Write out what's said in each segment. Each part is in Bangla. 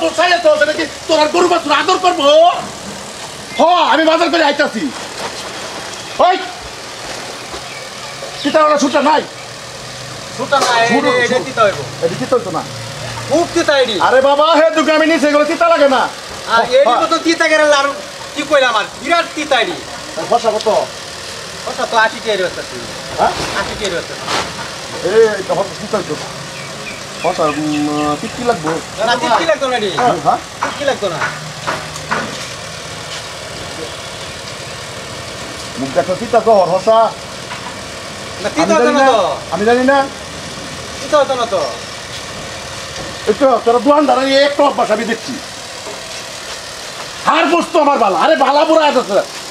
বছর চাইলে তো নাকি তোর আর গরু বাছুর আদর করবো হ আমি বাজার করে আইতাছি ওই তিতা ওরা ছুটা নাই ছুটা নাই এটা তিতা হইব এটা তিতা হইতো না খুব তিতা এডি আরে বাবা হে দুটো আমি নিচে এগুলো তিতা লাগে না আর এডি তো তিতা গেলে আর কি কইলাম আর বিরাট তিতা এডি ফসা কত ওটা তো 80 টাকা রয়েছে হ্যাঁ 80 টাকা রয়েছে এই এটা হচ্ছে তিতা হইতো ফসা কি লাগবো না কি লাগতো না এডি হ্যাঁ কি লাগতো না মুখ দেখো তিতা তো হরহসা না তিতা হতো না তো আমি জানি না তিতা হতো না তো একটু তোরা দোয়ান দাঁড়াই একটু অভ্যাস আমি দেখছি আর বস্তু আমার বালা আরে বালা বুড়া আছে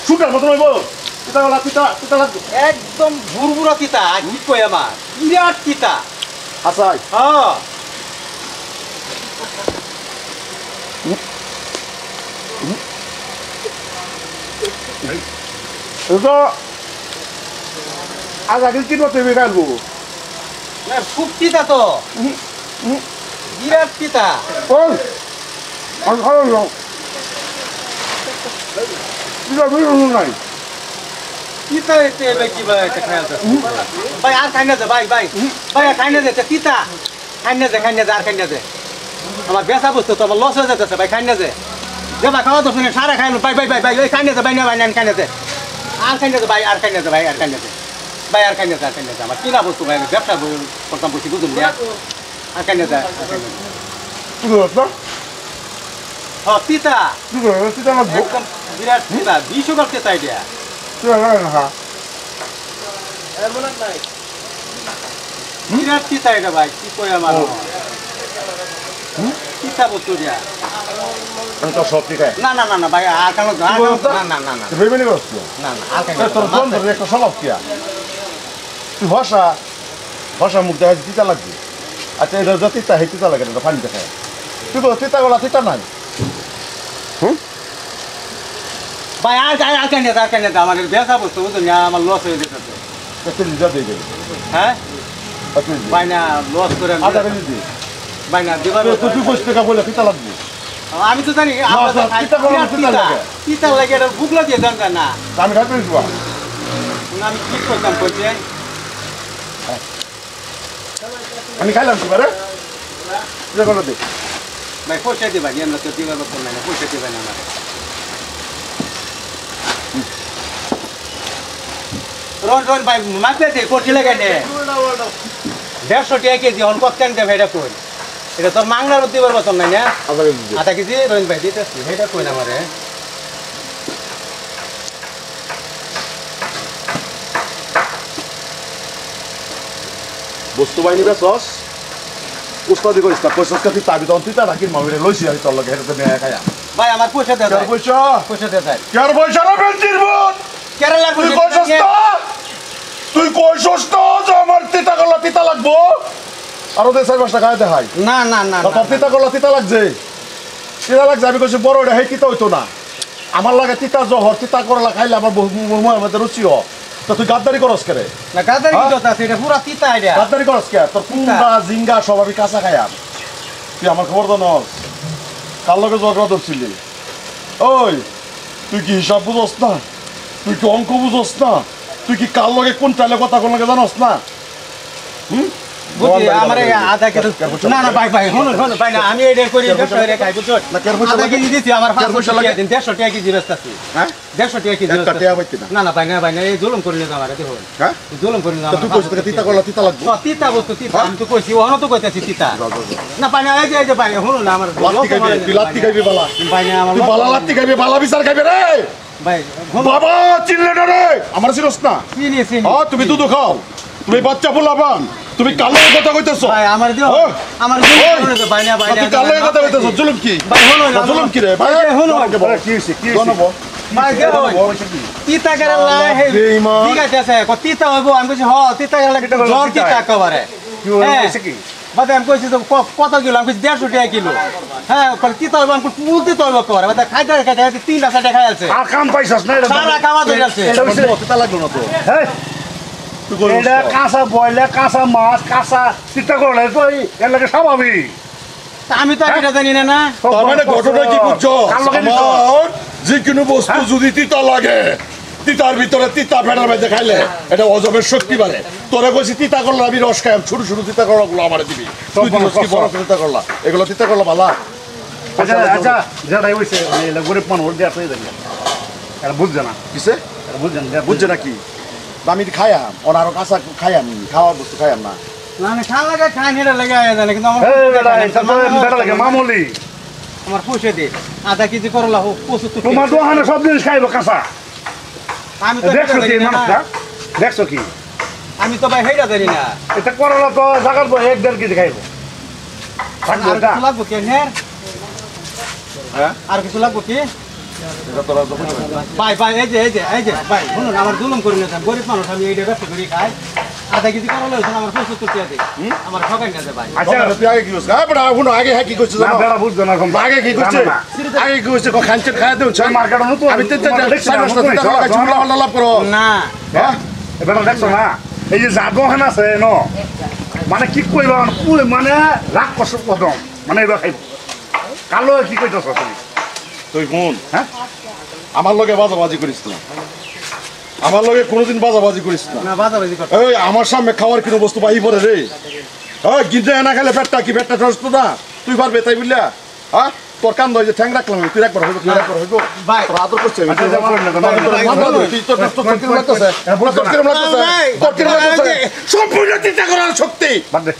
শুটার মতন হইব তিতা গলা তিতা তিতা লাগবে একদম ভুরভুরা তিতা কি কই আমার বিরাট তিতা আচ্ছা হ্যাঁ এটা আজ আগে কি করতে হবে কালবো না খুব তিতা তো বিরাট তিতা ওই আমি ভালো যাও তিতা বেরোনো নাই তিতা এতে ভাই কি ভাই একটা খেয়াল ভাই আর খাই না দে ভাই ভাই ভাই আর খাই না দে তিতা খাই না দে আর খাই না দে আমার বেচা বস্তু তো আমার লস হয়ে যাচ্ছে ভাই খাই না দে ভাই খাওয়া তো শুনে সারা খাইলো ভাই ভাই ভাই ভাই ওই খাই না দে ভাই না ভাই না খাই না দে আর খাই না দে ভাই আর খাই না দে ভাই আর খাই না দে ভাই আর খাই না দে আর খাই না দে আমার কিনা বস্তু ভাই ব্যবসা করতাম বসি বুঝুন দিয়া আর খাই না দে কি করছ হ্যাঁ তিতা কি করছ তিতা লাগবো একদম বিরাট তিতা 200 টাকা তিতা এটা তিতা লাগে না হ্যাঁ বিরাট তিতা এটা ভাই কি কই আমার তিতা বস্তু দিয়া আমি তো সব ঠিক আছে না না না না ভাই আর কেন না না না না ভেবে নি করছ না না আর কেন তোর কোন ধরে একটা স্বভাব কি তুই ভাষা ভাষা মুখ দেখা তিতা লাগবে আচ্ছা এটা যা তিতা হে তিতা লাগে না পানি দেখায় তুই তো তিতা গলা তিতা নাই ভাই আর কেন আমার বেচা বস্তু বুঝুন আমার লস হয়ে যেতেছে তুই যা দিয়ে দেবে হ্যাঁ ভাই না লস করে আধা কেজি দিয়ে ভাই না দিবার তুই 25 টাকা বলে তিতা লাগবে আমি তো জানি তিতা লাগে এটা বুকলা দিয়ে দেন না আমি খাইতে দিব আমি কি করতাম কইছি আমি খাইলাম কি বারে তুই কোন দে ভাই পয়সা দিবা নি আমরা তো দিবার মতন না পয়সা দিবা না আমার রন ভাই মাপে দে কোটি লাগে নে 150 টাকা কেজি হন কত কেন দেবে এটা কই এটা তোর মাংলার দিবার মতন নাই না আধা কেজি রন ভাই দিতেছি এটা কই না আমারে বস্তু বাহিনী বেসস উস্তাদি করিস না পয়সা কাতি তাবি তখন তুই তা রাখি মামিরে লইছি আমি তোর লগে হেঁটে নিয়ে খায়া ভাই আমার পয়সা দে কার পয়সা দে তাই কার পয়সা না বেঞ্চির বোন কেরালার তুই কইছস না তুই কইছস না যে আমার তিতা গলা তিতা লাগবো আরো দে 4-5 টাকা দেখাই না না না তোর তিতা গলা তিতা লাগছে আমি কইছি বড় এটা হে তিতা হইতো না আমার লাগে তিতা জহর তিতা করলা খাইলে আমার মুহের মধ্যে রুচি হয় তো তুই গাদ্দারি করস করে না গাদারি কি কথা আছে এটা পুরা তিতা আইডিয়া গাদ্দারি করস কে তোর কুমড়া জিঙ্গা সব আমি কাঁচা খাই আর তুই আমার খবর তো নস কার লগে ঝগড়া ধরছিলি ওই তুই কি হিসাব বুঝস না তুই কি অঙ্ক বুঝস না তুই কি কার লগে কোন টাইলে কথা কোন লগে জানস না বুঝি আমার আধা কেজি না না ভাই শুনুন ভাই না আমি এটা করি ব্যবসা করে খাই বুঝছো না কের পয়সা আধা লাগে কেজি দিছি আমার 500 টাকা দিন 150 টাকা কেজি বেচতাছি হ্যাঁ 150 টাকা কেজি একটা টাকা পাইতি না না না ভাই না এই জুলুম করে নিয়ে আমার দেখো হ্যাঁ জুলুম করে নিয়ে তুই কইছিস তিতা করলা তিতা লাগবে তিতা বস্তু তিতা আমি তো কইছি ওহনো তো কইতাছি তিতা না ভাই না এই যে ভাই শুনুন না আমার লাত্তি খাইবি তুই লাত্তি খাইবি বালা ভাই না আমার তুই বালা লাত্তি খাইবি বালা বিচার খাইবি রে ভাই বাবা চিনলে না রে আমার চিনস না চিনি হ্যাঁ তুমি দুধ খাও তুমি বাচ্চা ফুলাবান তুমি কালো কথা কইতেছ ভাই আমার দিও আমার জুলুম ভাই না তুই কালো কথা কইতেছ জুলুম কি ভাই হলো না জুলুম কি রে ভাই হলো কি হইছে কি হইছে ভাই দেও তিতা কেরালা হে ঠিক আছে তিতা হইবো আমি কইছি হ তিতা কেরালা জ্বর তিতা কবারে কি হইছে কি বাদে আমি কইছি তো কত কিলো আমি কইছি 150 টাকা কিলো হ্যাঁ তিতা হইবো আমি মুলতে তো হইবো কবারে বাদে খাইতে 3 টাকা খাই আছে আর কাম পাইছস না এটা সারা কামা ধরে আছে তিতা লাগলো না তো হ্যাঁ এটা কাঁচা বয়লা কাঁচা মাছ কাঁচা চিন্তা করলে তো এর লাগে স্বাভাবিক আমি তো এটা জানি না না তার মানে ঘটনা কি বুঝছো আমার যে কোনো বস্তু যদি তিতা লাগে তিতার ভিতরে তিতা ফেটার মধ্যে খাইলে এটা হজমের শক্তি বাড়ে তোরা কইছি তিতা করলা আমি রস খাই ছোট ছোট তিতা করলা গুলো আমার দিবি তুই দিবস কি বড় তিতা করলা এগুলো তিতা করলা ভালা আচ্ছা যেটাই হইছে গরিব মানুষ দেয়া পেয়ে যাবে এটা বুঝছে না কিসে বুঝছে না কি আমি খাইয়াম ওর আরো কাঁচা খাইয়াম খাওয়ার বস্তু খাইয়াম না না না খান লাগা খান এটা লাগে জানে কিন্তু আমার বেটা লাগে মামুলি আমার পয়সা দে আধা কেজি করলা হোক 75 তোমার দোকানে সব জিনিস খাইব কাঁচা আমি তো দেখছো কি মানুষটা দেখছো কি আমি তো ভাই হেইটা জানি না এটা করলা তো জাগার 1-1.5 কেজি খাইব থাকবে আর এটা কিছু লাগবো কি হ্যাঁ হ্যাঁ আর কিছু লাগবো কি এটা তোরা তো বুঝবে না। ভাই ভাই এই যে ভাই শুনুন আমার জুলুম করি না গরিব মানুষ আমি এইটা ব্যবসা করি খাই আধা কেজি করলা হইছে আমার 75 টাকা দে আমার ঠকাই না দে ভাই আচ্ছা তুই আগে কি করছিস বড় শুনো আগে হ্যাঁ কি করছিস না জানো বেটা বুঝছো না কম আগে কি করছিস আগে কি করছিস খানচের খায় দেউ মার্কেট নতুন আমি তো চুলা লাভ করো না হ্যাঁ বেটা দেখছো না এই যে জাদোহান আছে ন মানে কি কইবা মানে রাগ কষ্ট কদম মানে এবার খাইব কালো কি কইতাছ তুমি তুই কোন হ্যাঁ আমার লগে বাজাবাজি করিস না আমার লগে কোনোদিন বাজাবাজি করিস না না বাজাবাজি কর এই আমার সামনে খাওয়ার কোনো বস্তু বাহি পড়ে রে হ্যাঁ গিন্ডে না খেলে পেটটা কি পেটটা সুস্থ না তুই পারবে তাই বুঝলা হ্যাঁ তোর কান ধরে যে ঠ্যাং রাখলাম তুই একবার হইব তুই একবার হইব ভাই। তোর আদর করছে আচ্ছা, যেমন না, কিরম লাগতেছে তোর কিরম লাগতেছে সম্পূর্ণ চিন্তা করার শক্তি বাদ দে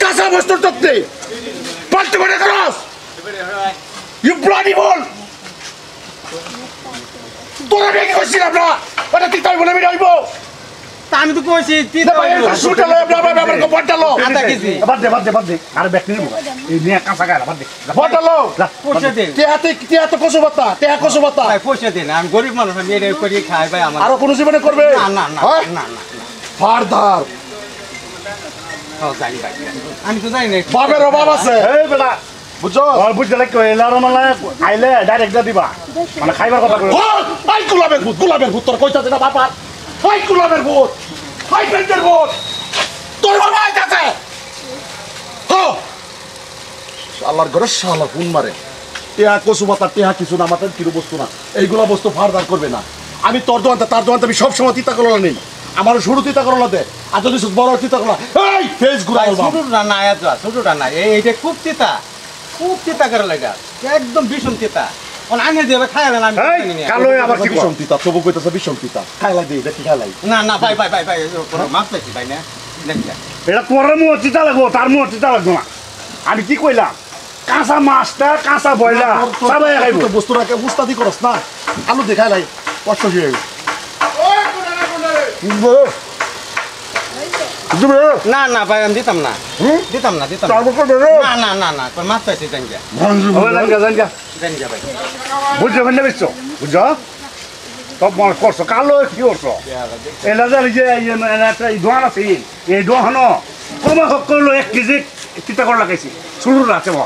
কাঁচা বস্তুর শক্তি পাল্টে করে করস ইউ ব্লাডি বল তোরা কি করছিলাম না ওটা তুই তাই বলে আমি রইব তা আমি তো কইছি আধা কেজি বাদ দে আর ব্যাক নিব এই নিয়ে কাঁচা গায়লা বাদ দে পয়সা দেন ভাই পয়সা দেন আমি গরিব মানুষ আমি এটা করি খাই ভাই আমার আরো কোন জীবনে করবে না না না হ্যাঁ? না না ফারদার জানি ভাই আমি তো জানি না বাবের অভাব আছে এই বেটা বুঝছো আর বুঝতে লাগতো এলার মানে আইলে ডাইরেক্ট দা দিবা মানে খাইবার কথা কই হাই গোলাপের ভূত তোর কইতাছে না বাবা হাই গোলাপের ভূত হাই পেন্টের ভূত তোর বাবা আইতাছে হ্যাঁ আল্লাহর ঘরে শালা ফোন মারে টেহা কচু পাতা টেহা কিছু না মাথার কিরো বস্তু না এইগুলা বস্তু ফারদার করবে না আমি তোর দোকানতে তার দোকানতে আমি সবসময় তিতা করলা নেই আমার শুরু তিতা করলা দে আর যদি বড় তিতা করলা এই ফেস ঘুরাই ছোটটা না এত ছোটটা না এইটা খুব তিতা করে লাগা একদম ভীষণ তিতা আনে দেবে খাই না আমি এই জানি না। কালো আবার কি বিষম তিতা তবু কইতাছে বিষম তিতা খাইলা দে দেখি খাইলাই না না ভাই মাছ পাইছি ভাই না দেখি এটা তোর মুহ চিতা লাগবো তার মুহ চিতা লাগবো না আমি কি কইলাম কাঁচা মাছটা কাঁচা বয়লা সবাই খাইব বস্তুটাকে উস্তাদি করস না আলু দেখাই লাই কষ্ট হয়ে না না ভাই আমি দিতাম না দিতাম না না না না মাছ পাইছি জানি জানি ভাই বুঝছো ফেলে বেচছো বুঝছো সব মনে করছো কালো কি করছো এলাদার যে একটা দোকান আছে এই দোকান কমে হোক করলো 1 কেজি তিতা করে লাগাইছি শুরু আছে ব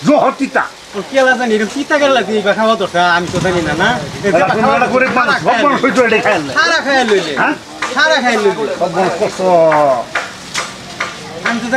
জোহর তিতা কেলা জানি এরকম তিতা করে লাগছে এই খাওয়া দরকার আমি তো জানি না না গরিব মানুষ সব মানুষ হইতো এটাই খাইলে সারা খাই লইলে হ্যাঁ সারা খাই লইলে সব মানুষ করছো আমি তো জানি